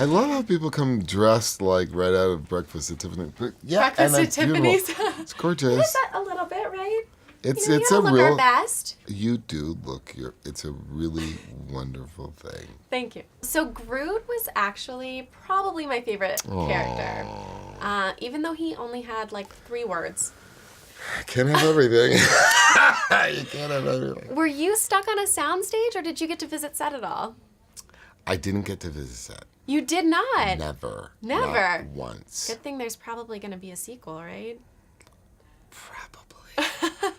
I love how people come dressed like right out of Breakfast at Tiffany's. Yeah, Breakfast at Tiffany's. It's gorgeous. Is that a little bit, right? It's we it's a gotta look real. our best. You do look your. It's a really wonderful thing. Thank you. So Groot was actually probably my favorite character, even though he only had like 3 words. Can't have everything. You can't have everything. Were you stuck on a soundstage, or did you get to visit set at all? I didn't get to visit set. You did not. Never. Never. Not once. Good thing there's probably going to be a sequel, right? Probably.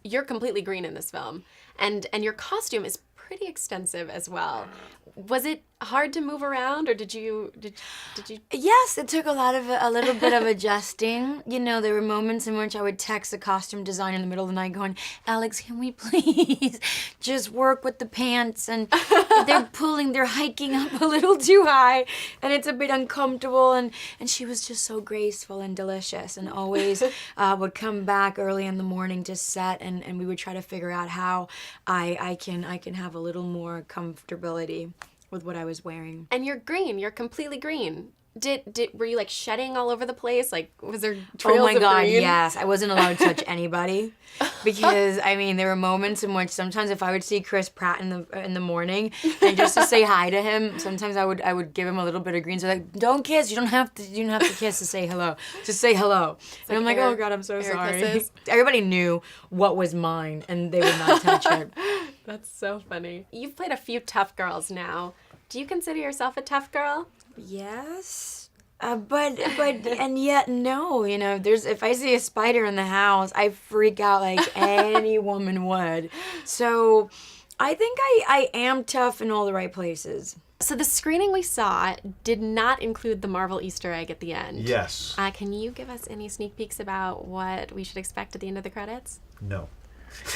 You're completely green in this film, and your costume is pretty extensive as well. Was it hard to move around, or did you? Yes, it took a little bit of adjusting. You know, there were moments in which I would text the costume designer in the middle of the night going, Alex, can we please just work with the pants? And they're hiking up a little too high, and it's a bit uncomfortable. And she was just so graceful and delicious, and always would come back early in the morning to set, and we would try to figure out how I can have a little more comfortability with what I was wearing. And you're green. You're completely green. Were you like shedding all over the place? Like, was there trails Oh my of God, green? yes. I wasn't allowed to touch anybody because I mean there were moments in which sometimes if I would see Chris Pratt in the morning and just to say hi to him, sometimes I would give him a little bit of green. So like, don't kiss. You don't have to kiss to say hello. Just say hello. And I'm like, oh God, I'm so sorry. Kisses. Everybody knew what was mine and they would not touch it. That's so funny. You've played a few tough girls now. Do you consider yourself a tough girl? Yes, but and yet no. You know, if I see a spider in the house, I freak out like any woman would. So, I think I am tough in all the right places. So the screening we saw did not include the Marvel Easter egg at the end. Yes. Can you give us any sneak peeks about what we should expect at the end of the credits? No.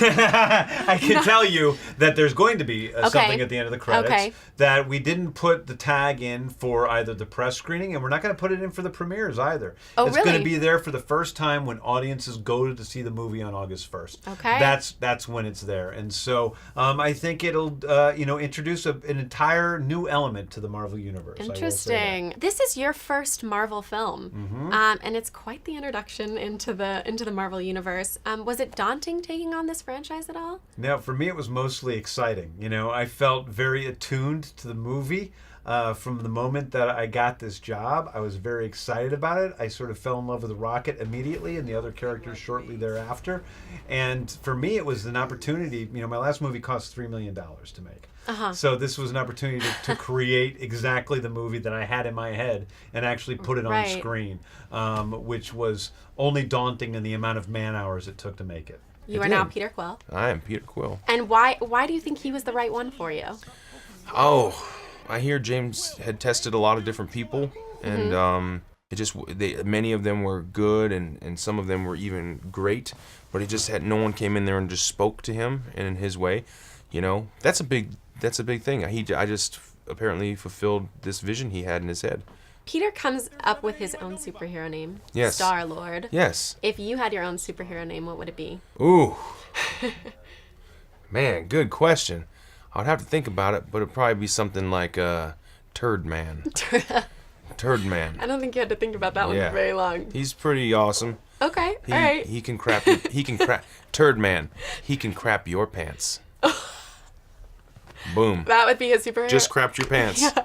I can tell you that there's going to be something at the end of the credits that we didn't put the tag in for either the press screening, and we're not going to put it in for the premieres either. Oh, it's really? going to be there for the first time when audiences go to see the movie on August 1st. Okay. That's when it's there. And so I think it'll introduce an entire new element to the Marvel Universe. Interesting. This is your first Marvel film, and it's quite the introduction into the Marvel Universe. Was it daunting taking on this franchise at all? Now, for me, it was mostly exciting. You know, I felt very attuned to the movie. From the moment that I got this job, I was very excited about it. I sort of fell in love with the Rocket immediately and the other characters shortly thereafter. And for me, it was an opportunity. You know, my last movie cost $3 million to make. So this was an opportunity to create exactly the movie that I had in my head and actually put it on screen, which was only daunting in the amount of man hours it took to make it. You are now Peter Quill. I am Peter Quill. And why do you think he was the right one for you? Oh, I hear James had tested a lot of different people, and many of them were good, and some of them were even great. But he just had no one came in there and just spoke to him in his way. You know, that's a big thing. I just apparently fulfilled this vision he had in his head. Peter comes up with his own superhero name. Yes. Star-Lord. Yes. If you had your own superhero name, what would it be? Ooh. Man, good question. I'd have to think about it, but it'd probably be something like Turd Man. Turd Man. I don't think you had to think about that one for very long. He's pretty awesome. Okay, all right. He can crap. He can crap. Turd Man. He can crap your pants. Boom. That would be his superhero. Just crapped your pants. Yeah.